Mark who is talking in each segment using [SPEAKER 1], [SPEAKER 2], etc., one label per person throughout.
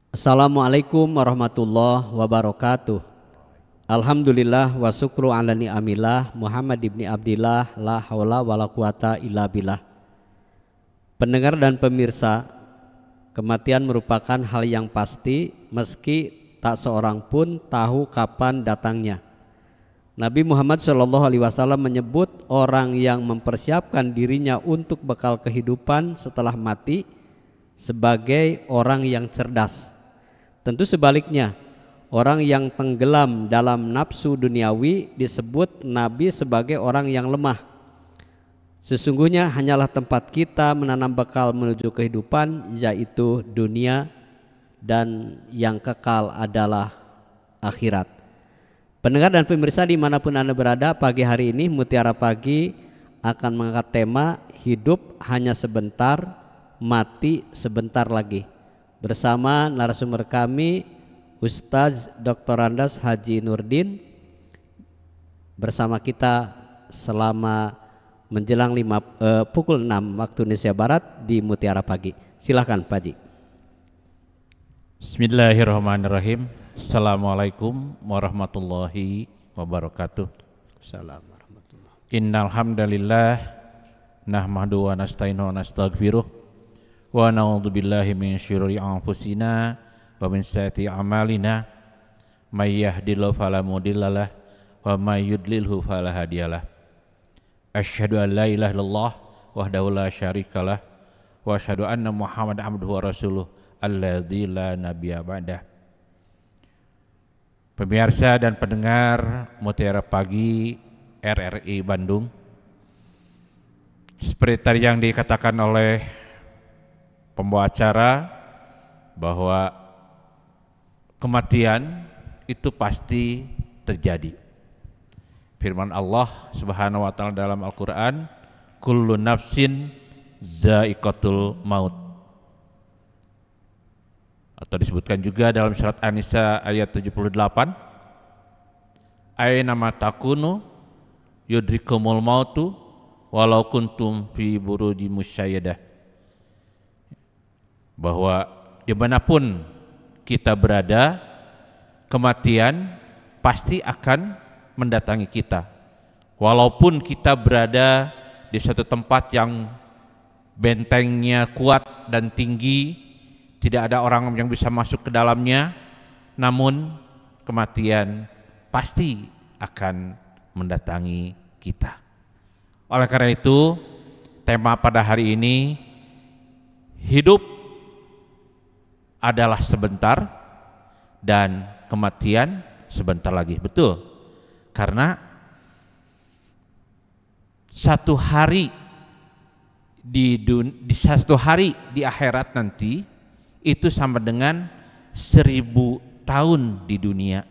[SPEAKER 1] Assalamualaikum warahmatullahi wabarakatuh. Alhamdulillah wa syukru ala ni'amillah Muhammad ibni Abdillah la haula wa la quwata illa billah. Pendengar dan pemirsa, kematian merupakan hal yang pasti meski tak seorang pun tahu kapan datangnya. Nabi Muhammad SAW menyebut orang yang mempersiapkan dirinya untuk bekal kehidupan setelah mati sebagai orang yang cerdas. Tentu sebaliknya, orang yang tenggelam dalam nafsu duniawi disebut Nabi sebagai orang yang lemah. Sesungguhnya hanyalah tempat kita menanam bekal menuju kehidupan, yaitu dunia, dan yang kekal adalah akhirat. Pendengar dan pemirsa dimanapun Anda berada, pagi hari ini Mutiara Pagi akan mengangkat tema hidup hanya sebentar, mati sebentar lagi. Bersama narasumber kami Ustaz Dr. Andas Haji Nurdin bersama kita selama menjelang pukul 6 waktu Indonesia Barat di Mutiara Pagi. Silakan Pak Haji.
[SPEAKER 2] Bismillahirrahmanirrahim. Assalamualaikum warahmatullahi wabarakatuh.
[SPEAKER 1] Assalamualaikum warahmatullahi wabarakatuh.
[SPEAKER 2] Innal hamdalillah nahmadu wa nasta'inu wa nastaghfiruh wa na'udzu billahi min syururi anfusina wa min sayyiati a'malina may yahdihillahu fala mudhillalah wa may yudlilhu fala hadiyalah. Asyhadu an la ilaha illallah wahdahu la syarikalah wa asyhadu anna Muhammadan abduhu wa rasuluh alladzi la nabiyya ba'dah. Pemirsa dan pendengar Mutiara Pagi RRI Bandung, seperti tadi yang dikatakan oleh pembawa acara bahwa kematian itu pasti terjadi. Firman Allah Subhanahu wa taala dalam Al-Qur'an, kullu nafsin za'iqatul maut. Atau disebutkan juga dalam surat An-Nisa ayat 78, aina ma takunu yudrikumul mautu walau kuntum fi burujim musyayyadah. Bahwa dimanapun kita berada, kematian pasti akan mendatangi kita. Walaupun kita berada di suatu tempat yang bentengnya kuat dan tinggi, tidak ada orang yang bisa masuk ke dalamnya, namun kematian pasti akan mendatangi kita. Oleh karena itu, tema pada hari ini, hidup adalah sebentar dan kematian sebentar lagi. Betul, karena satu hari satu hari di akhirat nanti itu sama dengan 1000 tahun di dunia.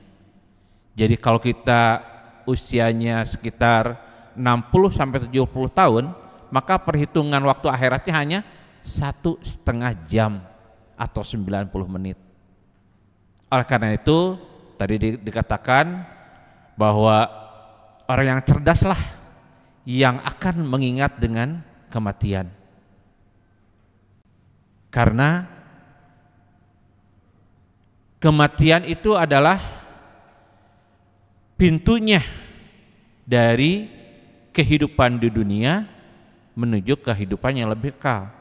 [SPEAKER 2] Jadi kalau kita usianya sekitar 60-70 tahun, maka perhitungan waktu akhiratnya hanya 1,5 jam atau 90 menit. Oleh karena itu tadi dikatakan bahwa orang yang cerdaslah yang akan mengingat dengan kematian. Karena kematian itu adalah pintunya dari kehidupan di dunia menuju kehidupan yang lebih kekal.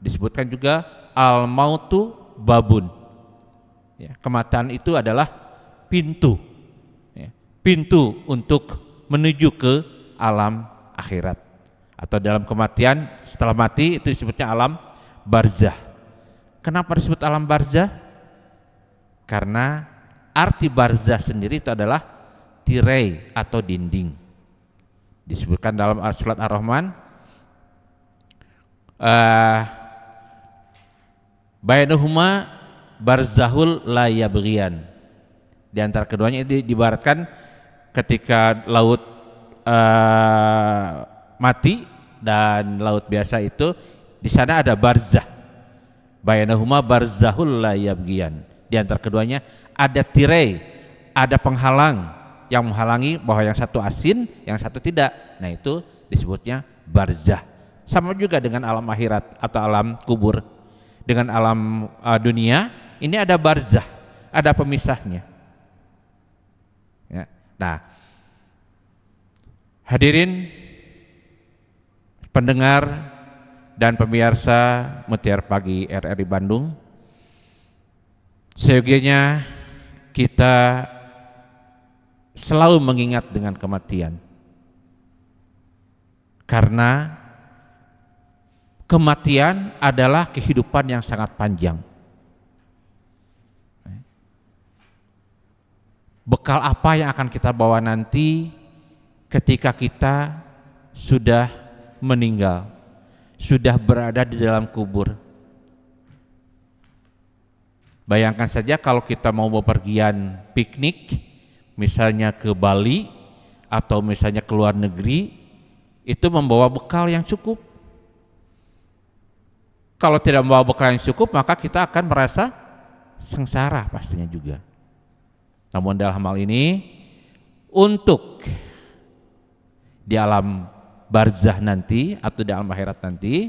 [SPEAKER 2] Disebutkan juga al-mautu babun. Ya, kematian itu adalah pintu, ya, pintu untuk menuju ke alam akhirat. Atau dalam kematian setelah mati itu disebutnya alam barzah. Kenapa disebut alam barzah? Karena arti barzah sendiri itu adalah tirai atau dinding. Disebutkan dalam surat Ar-Rahman, bainahuma barzahul la yabghiyan. Di antara keduanya itu diibaratkan ketika laut mati dan laut biasa itu, di sana ada barzah. Bainahuma barzahul la yabghiyan. Di antara keduanya ada tirai, ada penghalang yang menghalangi bahwa yang satu asin, yang satu tidak. Nah itu disebutnya barzah. Sama juga dengan alam akhirat atau alam kubur. Dengan alam dunia ini ada barzah, ada pemisahnya. Ya. Nah, hadirin pendengar dan pemirsa Mutiara Pagi RRI Bandung, seyogianya kita selalu mengingat dengan kematian, karena kematian adalah kehidupan yang sangat panjang. Bekal apa yang akan kita bawa nanti ketika kita sudah meninggal, sudah berada di dalam kubur? Bayangkan saja kalau kita mau bepergian piknik, misalnya ke Bali atau misalnya ke luar negeri, itu membawa bekal yang cukup. Kalau tidak membawa bekal yang cukup, maka kita akan merasa sengsara pastinya juga. Namun dalam hal ini, untuk di alam barzah nanti atau di alam akhirat nanti,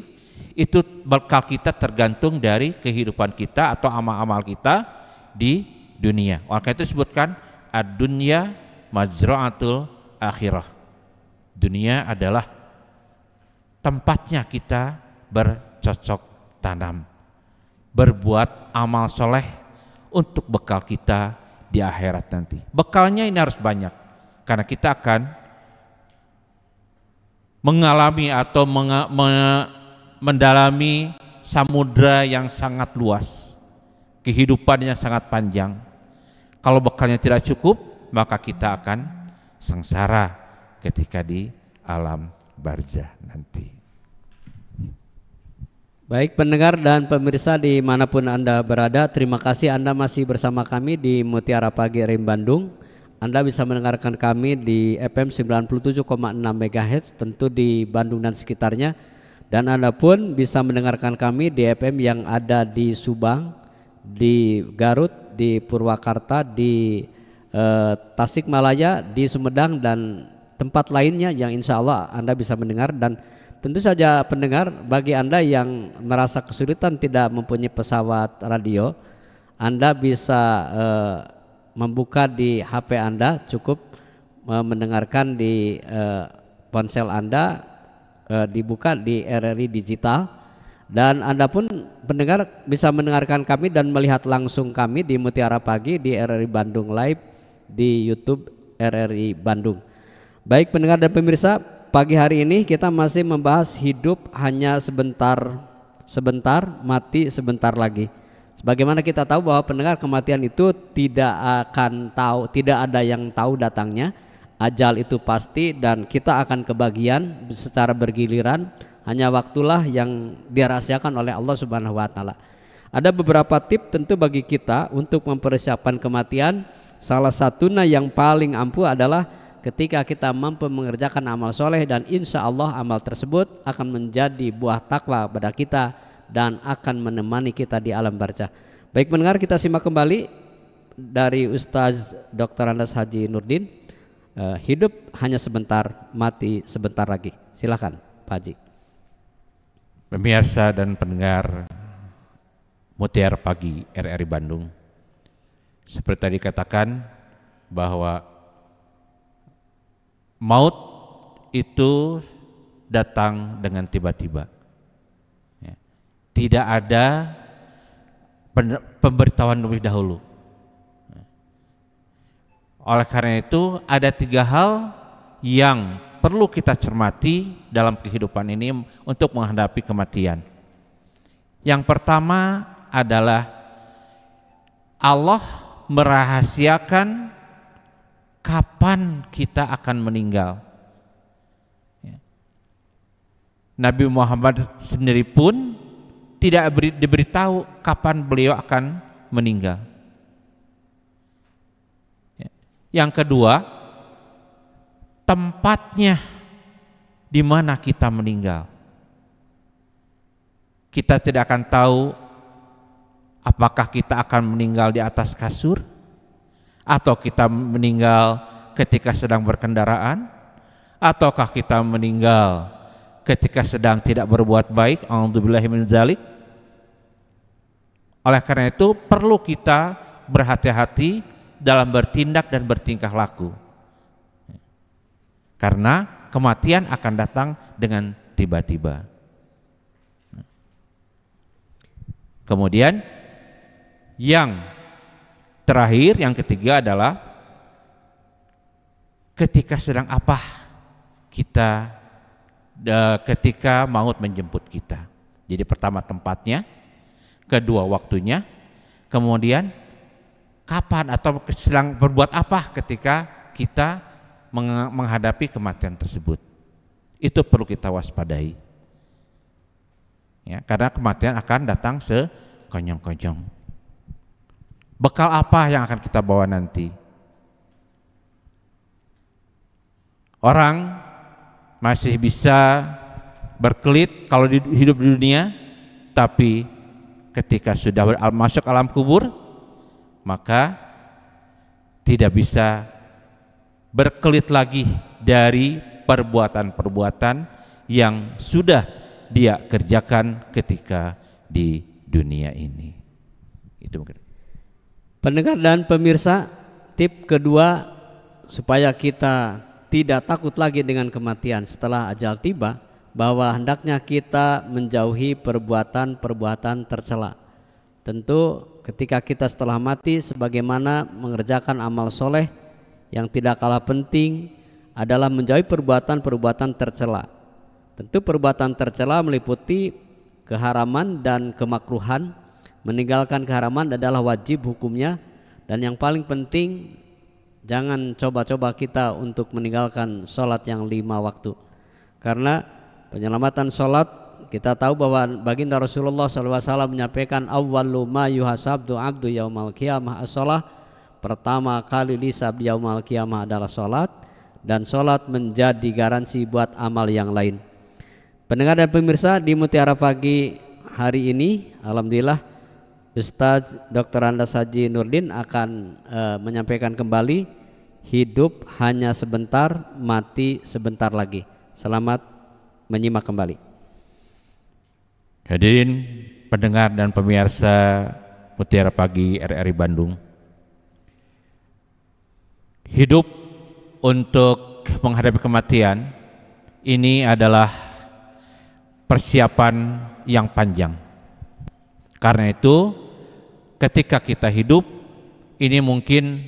[SPEAKER 2] itu bekal kita tergantung dari kehidupan kita atau amal-amal kita di dunia. Oleh karena itu disebutkan ad-dunya mazra'atul akhirah. Dunia adalah tempatnya kita bercocok tanam, berbuat amal soleh untuk bekal kita di akhirat nanti. Bekalnya ini harus banyak, karena kita akan mengalami atau mendalami samudra yang sangat luas, kehidupan yang sangat panjang. Kalau bekalnya tidak cukup, maka kita akan sengsara ketika di alam barzah nanti.
[SPEAKER 1] Baik pendengar dan pemirsa dimanapun Anda berada, terima kasih Anda masih bersama kami di Mutiara Pagi RRI Bandung. Anda bisa mendengarkan kami di FM 97,6 MHz tentu di Bandung dan sekitarnya, dan Anda pun bisa mendengarkan kami di FM yang ada di Subang, di Garut, di Purwakarta, di Tasikmalaya, di Sumedang dan tempat lainnya yang insya Allah Anda bisa mendengar. Dan tentu saja pendengar, bagi Anda yang merasa kesulitan tidak mempunyai pesawat radio, Anda bisa membuka di HP Anda, cukup mendengarkan di ponsel Anda, dibuka di RRI Digital, dan Anda pun pendengar bisa mendengarkan kami dan melihat langsung kami di Mutiara Pagi di RRI Bandung Live di YouTube RRI Bandung. Baik pendengar dan pemirsa, pagi hari ini kita masih membahas hidup hanya sebentar, mati sebentar lagi. Sebagaimana kita tahu bahwa pendengar, kematian itu tidak ada yang tahu datangnya. Ajal itu pasti dan kita akan kebagian secara bergiliran. Hanya waktulah yang dirahasiakan oleh Allah Subhanahu wa taala. Ada beberapa tips tentu bagi kita untuk mempersiapkan kematian. Salah satunya yang paling ampuh adalah ketika kita mampu mengerjakan amal soleh, dan insya Allah amal tersebut akan menjadi buah takwa pada kita dan akan menemani kita di alam barzah. Baik pendengar, kita simak kembali dari Ustaz Dr. Andes Haji Nurdin, hidup hanya sebentar, mati sebentar lagi. Silakan Pak Haji.
[SPEAKER 2] Pemirsa dan pendengar Mutiara Pagi RRI Bandung, seperti tadi katakan bahwa maut itu datang dengan tiba-tiba. Tidak ada pemberitahuan lebih dahulu. Oleh karena itu ada 3 hal yang perlu kita cermati dalam kehidupan ini untuk menghadapi kematian. Yang pertama adalah Allah merahasiakan kapan kita akan meninggal. Nabi Muhammad sendiri pun tidak diberitahu kapan beliau akan meninggal. Yang kedua, tempatnya di mana kita meninggal. Kita tidak akan tahu apakah kita akan meninggal di atas kasur, atau kita meninggal ketika sedang berkendaraan, ataukah kita meninggal ketika sedang tidak berbuat baik, a'udzubillahi min dzalik. Oleh karena itu perlu kita berhati-hati dalam bertindak dan bertingkah laku. Karena kematian akan datang dengan tiba-tiba. Kemudian yang terakhir, yang ketiga adalah ketika sedang apa kita ketika maut menjemput kita. Jadi pertama tempatnya, kedua waktunya, kemudian kapan atau sedang berbuat apa ketika kita menghadapi kematian tersebut. Itu perlu kita waspadai. Ya, karena kematian akan datang sekonyong-konyong. Bekal apa yang akan kita bawa nanti? Orang masih bisa berkelit kalau hidup di dunia, tapi ketika sudah masuk alam kubur, maka tidak bisa berkelit lagi dari perbuatan-perbuatan yang sudah dia kerjakan ketika di dunia ini. Itu mungkin.
[SPEAKER 1] Pendengar dan pemirsa, tip kedua supaya kita tidak takut lagi dengan kematian setelah ajal tiba, bahwa hendaknya kita menjauhi perbuatan-perbuatan tercela. Tentu ketika kita setelah mati, sebagaimana mengerjakan amal soleh, yang tidak kalah penting adalah menjauhi perbuatan-perbuatan tercela. Tentu perbuatan tercela meliputi keharaman dan kemakruhan. Meninggalkan keharaman adalah wajib hukumnya, dan yang paling penting jangan coba-coba kita untuk meninggalkan sholat yang 5 waktu. Karena penyelamatan sholat, kita tahu bahwa baginda Rasulullah SAW menyampaikan awwalu ma yuhasabdu abdu yaumal qiyamah as-sholah. Pertama kali disab yaumal qiyamah adalah sholat, dan sholat menjadi garansi buat amal yang lain. Pendengar dan pemirsa, di Mutiara Pagi hari ini, alhamdulillah Ustaz Dr. Andas Haji Nurdin akan menyampaikan kembali hidup hanya sebentar, mati sebentar lagi. Selamat menyimak kembali.
[SPEAKER 2] Hadirin pendengar dan pemirsa Mutiara Pagi RRI Bandung, hidup untuk menghadapi kematian ini adalah persiapan yang panjang. Karena itu ketika kita hidup ini mungkin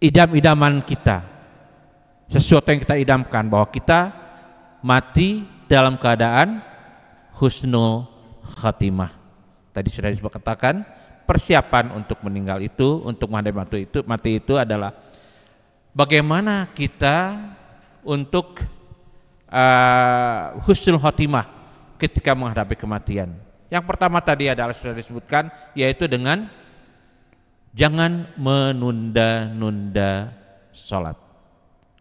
[SPEAKER 2] idam-idaman kita, sesuatu yang kita idamkan bahwa kita mati dalam keadaan husnul khatimah. Tadi sudah disebutkan persiapan untuk meninggal itu, untuk menghadapi mati itu adalah bagaimana kita untuk husnul khatimah ketika menghadapi kematian. Yang pertama tadi adalah sudah disebutkan, yaitu dengan jangan menunda-nunda sholat.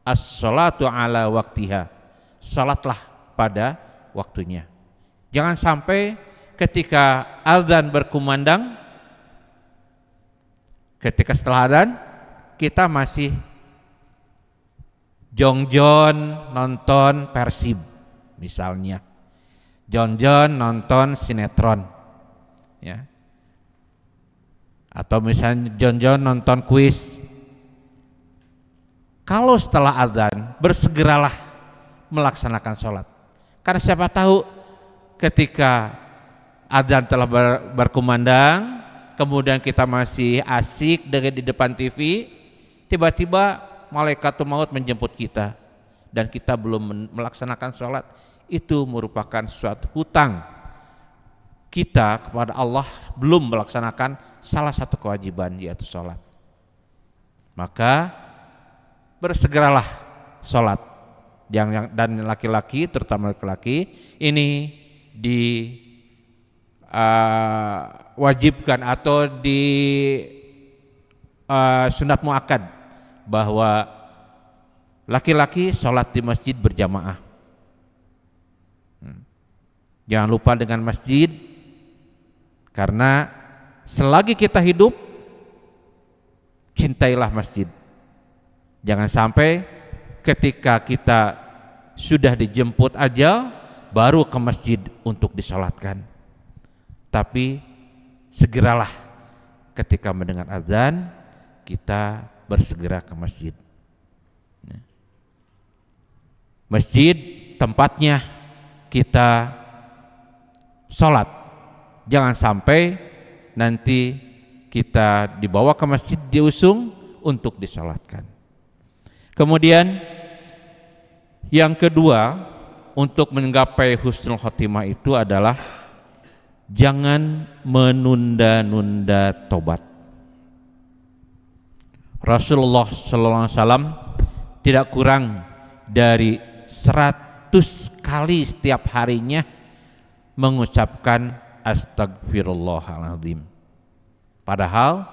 [SPEAKER 2] As-sholatu ala waktiha, sholatlah pada waktunya. Jangan sampai ketika azan berkumandang, ketika setelah azan kita masih jongjon nonton Persib misalnya, jongjon nonton sinetron, ya, atau misalnya jongjon nonton kuis. Kalau setelah azan bersegeralah melaksanakan sholat, karena siapa tahu ketika azan telah berkumandang, kemudian kita masih asik dengan di depan TV, tiba-tiba malaikatul maut menjemput kita dan kita belum melaksanakan sholat. Itu merupakan suatu hutang kita kepada Allah, belum melaksanakan salah satu kewajiban, yaitu sholat. Maka bersegeralah sholat. Dan laki-laki, terutama laki-laki, ini diwajibkan atau di sunat muakkad bahwa laki-laki sholat di masjid berjamaah. Jangan lupa dengan masjid, karena selagi kita hidup cintailah masjid. Jangan sampai ketika kita sudah dijemput ajal baru ke masjid untuk disolatkan. Tapi segeralah ketika mendengar azan kita bersegera ke masjid. Masjid tempatnya kita sholat. Jangan sampai nanti kita dibawa ke masjid diusung untuk disolatkan. Kemudian yang kedua, untuk menggapai husnul khotimah itu adalah jangan menunda-nunda tobat. Rasulullah SAW tidak kurang dari 100 kali setiap harinya mengucapkan astagfirullahaladzim. Padahal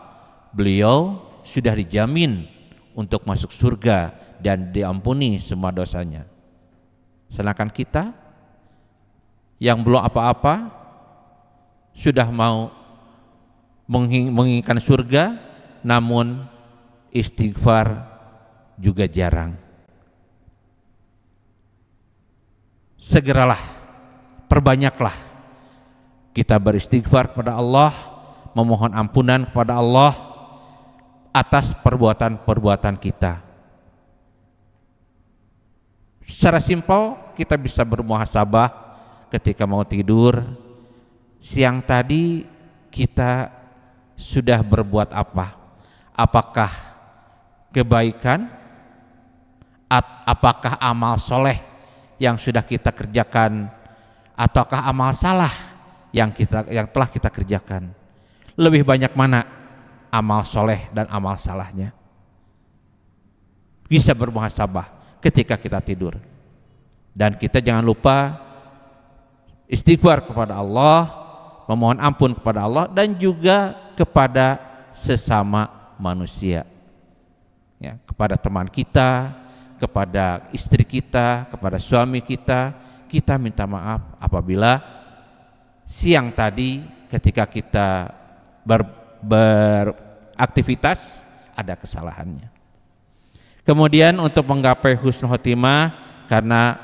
[SPEAKER 2] beliau sudah dijamin untuk masuk surga dan diampuni semua dosanya. Sedangkan kita yang belum apa-apa sudah mau menginginkan surga, namun istighfar juga jarang. Segeralah, perbanyaklah kita beristighfar kepada Allah, memohon ampunan kepada Allah atas perbuatan-perbuatan kita. Secara simpel kita bisa bermuhasabah ketika mau tidur. Siang tadi kita sudah berbuat apa? Apakah kebaikan? Apakah amal soleh yang sudah kita kerjakan? Ataukah amal salah yang telah kita kerjakan? Lebih banyak mana amal soleh dan amal salahnya? Bisa bermuhasabah ketika kita tidur. Dan kita jangan lupa istighfar kepada Allah, memohon ampun kepada Allah dan juga kepada sesama manusia. Ya, kepada teman kita, kepada istri kita, kepada suami kita, kita minta maaf apabila siang tadi ketika kita beraktivitas ada kesalahannya. Kemudian untuk menggapai husnul khotimah karena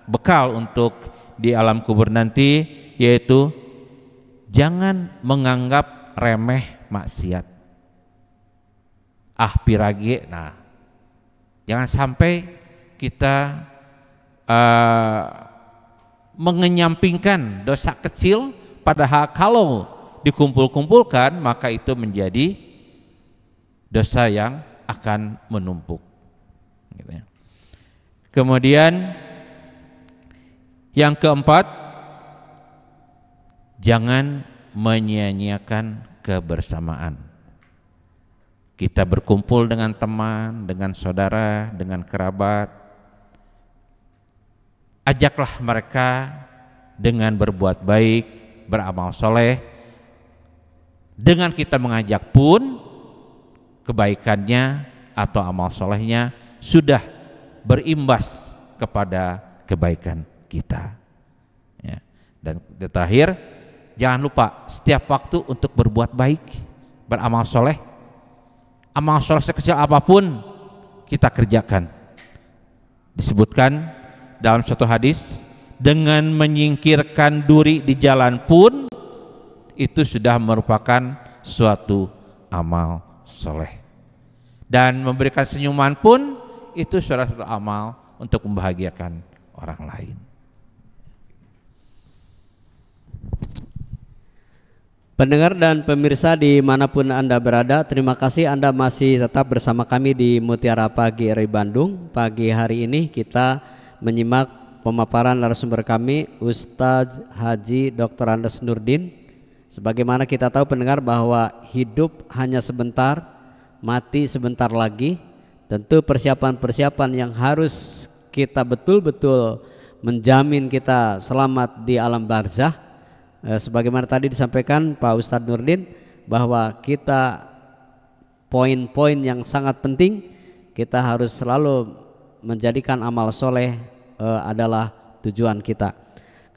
[SPEAKER 2] bekal untuk di alam kubur nanti, yaitu jangan menganggap remeh maksiat. Pirage, jangan sampai kita mengenyampingkan dosa kecil, padahal kalau dikumpul-kumpulkan maka itu menjadi dosa yang akan menumpuk. Kemudian yang keempat, jangan menyia-nyiakan kebersamaan. Kita berkumpul dengan teman, dengan saudara, dengan kerabat, ajaklah mereka dengan berbuat baik, beramal soleh. Dengan kita mengajak pun kebaikannya atau amal solehnya sudah berimbas kepada kebaikan kita. Ya. Dan terakhir, jangan lupa setiap waktu untuk berbuat baik, beramal soleh. Amal soleh sekecil apapun kita kerjakan. Disebutkan dalam satu hadis, dengan menyingkirkan duri di jalan pun itu sudah merupakan suatu amal soleh. Dan memberikan senyuman pun itu suatu amal untuk membahagiakan orang lain.
[SPEAKER 1] Pendengar dan pemirsa dimanapun Anda berada, terima kasih Anda masih tetap bersama kami di Mutiara Pagi RRI Bandung. Pagi hari ini kita menyimak pemaparan narasumber kami, Ustadz Haji Dr. Andes Nurdin. Sebagaimana kita tahu pendengar bahwa hidup hanya sebentar, mati sebentar lagi. Tentu persiapan-persiapan yang harus kita betul-betul menjamin kita selamat di alam barzah. Sebagaimana tadi disampaikan Pak Ustadz Nurdin bahwa kita poin-poin yang sangat penting, kita harus selalu menjadikan amal soleh adalah tujuan kita.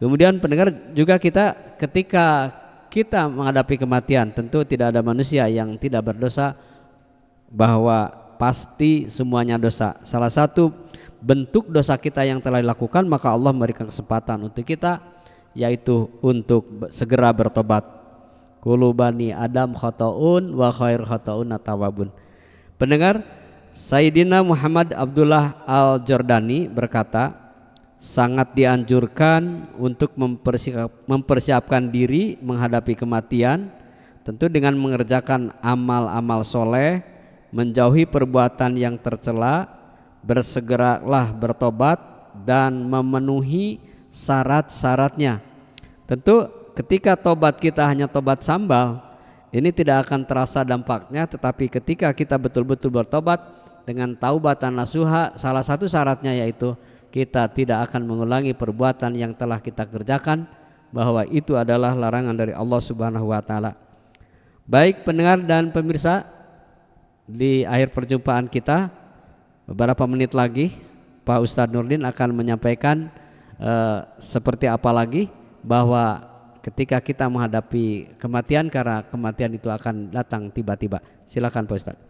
[SPEAKER 1] Kemudian pendengar juga kita ketika kita menghadapi kematian, tentu tidak ada manusia yang tidak berdosa, bahwa pasti semuanya dosa. Salah satu bentuk dosa kita yang telah dilakukan, maka Allah memberikan kesempatan untuk kita, yaitu untuk segera bertobat. Kullu bani Adam khata'un wa khair khata'un at-tawwabun. Pendengar, Sayyidina Muhammad Abdullah Al-Jordani berkata, sangat dianjurkan untuk mempersiapkan diri menghadapi kematian, tentu dengan mengerjakan amal-amal soleh, menjauhi perbuatan yang tercela, bersegeralah bertobat dan memenuhi syarat-syaratnya. Tentu ketika tobat kita hanya tobat sambal, ini tidak akan terasa dampaknya, tetapi ketika kita betul-betul bertobat dengan taubatan nasuha, salah satu syaratnya yaitu kita tidak akan mengulangi perbuatan yang telah kita kerjakan, bahwa itu adalah larangan dari Allah Subhanahu wa taala. Baik pendengar dan pemirsa, di akhir perjumpaan kita beberapa menit lagi Pak Ustadz Nurdin akan menyampaikan seperti apa lagi, bahwa ketika kita menghadapi kematian, karena kematian itu akan datang tiba-tiba. Silakan Pak Ustadz.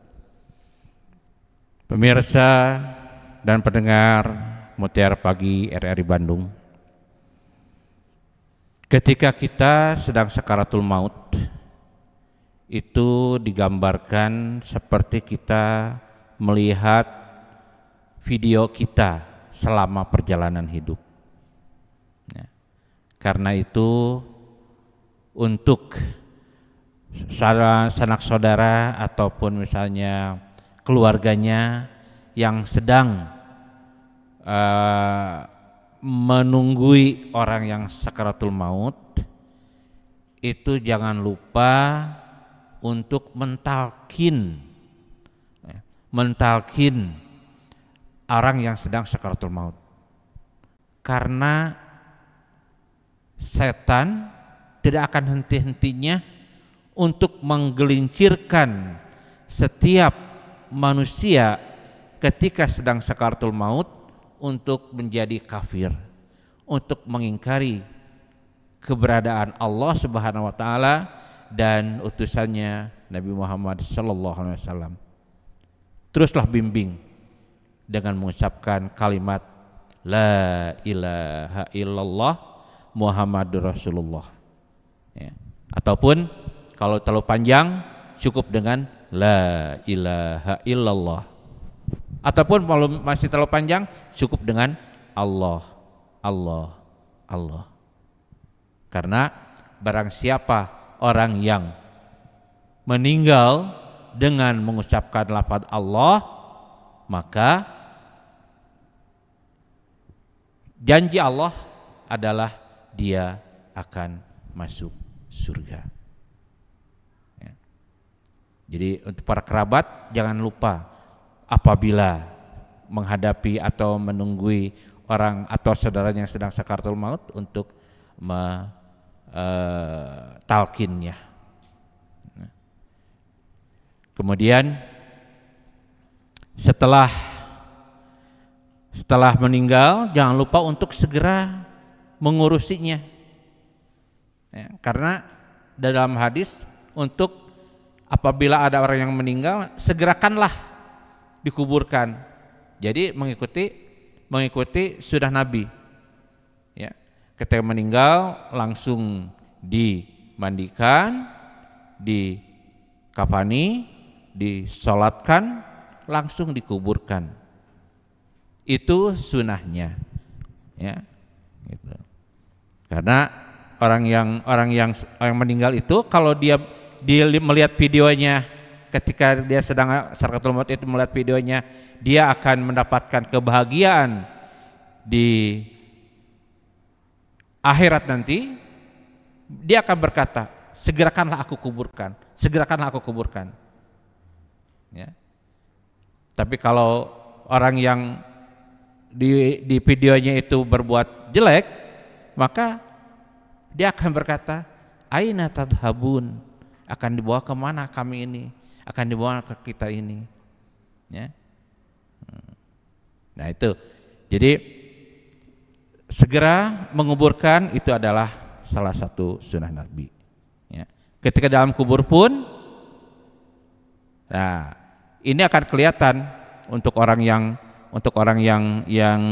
[SPEAKER 2] Pemirsa dan pendengar Mutiara Pagi RRI Bandung, ketika kita sedang sakaratul maut, itu digambarkan seperti kita melihat video kita selama perjalanan hidup. Karena itu untuk sanak saudara ataupun misalnya keluarganya yang sedang menunggui orang yang sakaratul maut, itu jangan lupa untuk mentalkin orang yang sedang sakaratul maut, karena setan tidak akan henti-hentinya untuk menggelincirkan setiap manusia ketika sedang sakaratul maut untuk menjadi kafir, untuk mengingkari keberadaan Allah Subhanahu wa taala dan utusannya Nabi Muhammad sallallahu alaihi wasallam. Teruslah bimbing dengan mengucapkan kalimat la ilaha illallah Muhammadur Rasulullah, ya. Ataupun kalau terlalu panjang cukup dengan la ilaha illallah, ataupun kalau masih terlalu panjang cukup dengan Allah, Allah, Allah. Karena barang siapa orang yang meninggal dengan mengucapkan lafaz Allah, maka janji Allah adalah dia akan masuk surga. Ya. Jadi untuk para kerabat jangan lupa apabila menghadapi atau menunggui orang atau saudara yang sedang sakaratul maut untuk talkinnya. Kemudian setelah meninggal jangan lupa untuk segera mengurusinya, ya, karena dalam hadis untuk apabila ada orang yang meninggal segerakanlah dikuburkan. Jadi mengikuti sunnah Nabi, ya. Ketika meninggal langsung dimandikan, dikafani, disolatkan, langsung dikuburkan. Itu sunnahnya, ya. Gitu. Karena orang yang meninggal itu kalau dia melihat videonya ketika dia sedang sakaratul maut itu, melihat videonya, dia akan mendapatkan kebahagiaan di akhirat nanti. Dia akan berkata, segerakanlah aku kuburkan, segerakanlah aku kuburkan, ya. Tapi kalau orang yang di videonya itu berbuat jelek, maka dia akan berkata, aina tadhabun, akan dibawa kemana kami ini, akan dibawa ke kita ini, ya. Nah itu, jadi segera menguburkan itu adalah salah satu sunnah Nabi, ya. Ketika dalam kubur pun, nah ini akan kelihatan untuk orang yang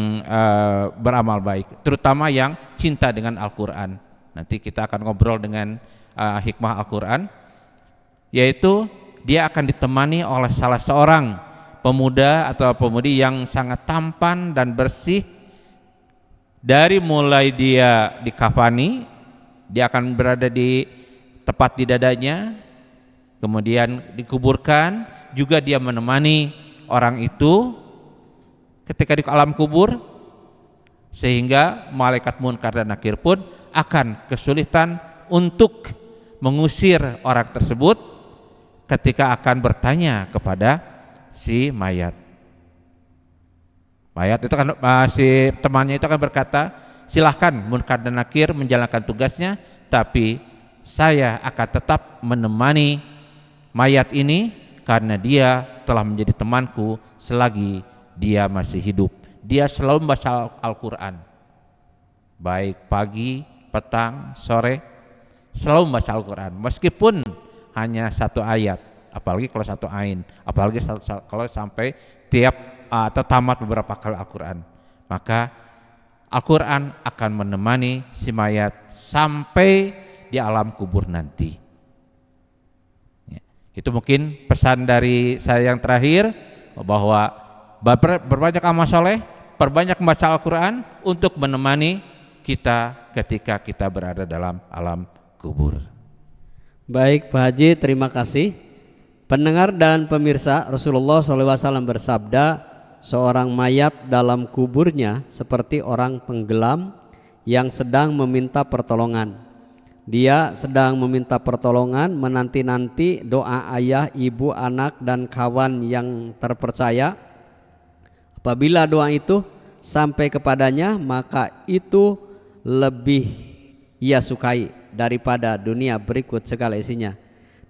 [SPEAKER 2] beramal baik, terutama yang cinta dengan Al-Quran. Nanti kita akan ngobrol dengan hikmah Al-Quran, yaitu dia akan ditemani oleh salah seorang pemuda atau pemudi yang sangat tampan dan bersih. Dari mulai dia dikafani, dia akan berada di tepat di dadanya, kemudian dikuburkan, juga dia menemani orang itu ketika di alam kubur, sehingga malaikat munkar dan nakir pun akan kesulitan untuk mengusir orang tersebut ketika akan bertanya kepada si mayat. Mayat itu kan si temannya itu akan berkata, silahkan munkar dan nakir menjalankan tugasnya, tapi saya akan tetap menemani mayat ini karena dia telah menjadi temanku selagi dia masih hidup. Dia selalu membaca Al-Quran, baik pagi, petang, sore, selalu membaca Al-Quran meskipun hanya satu ayat, apalagi kalau satu ain, apalagi kalau sampai tiap atau tamat beberapa kali Al-Quran, maka Al-Quran akan menemani si mayat sampai di alam kubur nanti. Ya, itu mungkin pesan dari saya yang terakhir, bahwa berbanyak amal soleh, perbanyak membaca Al-Quran untuk menemani kita ketika kita berada dalam alam kubur.
[SPEAKER 1] Baik Pak Haji, terima kasih. Pendengar dan pemirsa, Rasulullah SAW bersabda, seorang mayat dalam kuburnya seperti orang tenggelam yang sedang meminta pertolongan. Dia sedang meminta pertolongan, menanti-nanti doa ayah, ibu, anak, dan kawan yang terpercaya. Apabila doa itu sampai kepadanya, maka itu lebih ia sukai daripada dunia berikut segala isinya.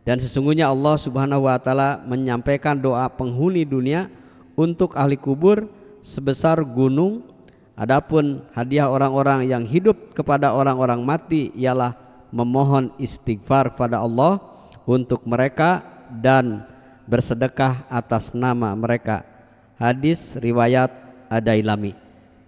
[SPEAKER 1] Dan sesungguhnya Allah Subhanahu wa taala menyampaikan doa penghuni dunia untuk ahli kubur sebesar gunung. Adapun hadiah orang-orang yang hidup kepada orang-orang mati ialah memohon istighfar kepada Allah untuk mereka dan bersedekah atas nama mereka. Hadis riwayat Ad-Dailami.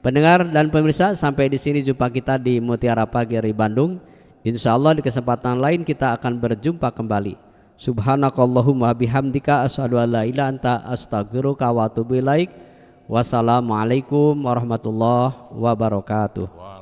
[SPEAKER 1] Pendengar dan pemirsa, sampai di sini jumpa kita di Mutiara Pagi dari Bandung. Insya Allah di kesempatan lain kita akan berjumpa kembali. Subhanakallahumma bihamdika asyhadu an la ilaha anta astaghfiruka wa atubu ilaik. Wassalamualaikum warahmatullahi wabarakatuh.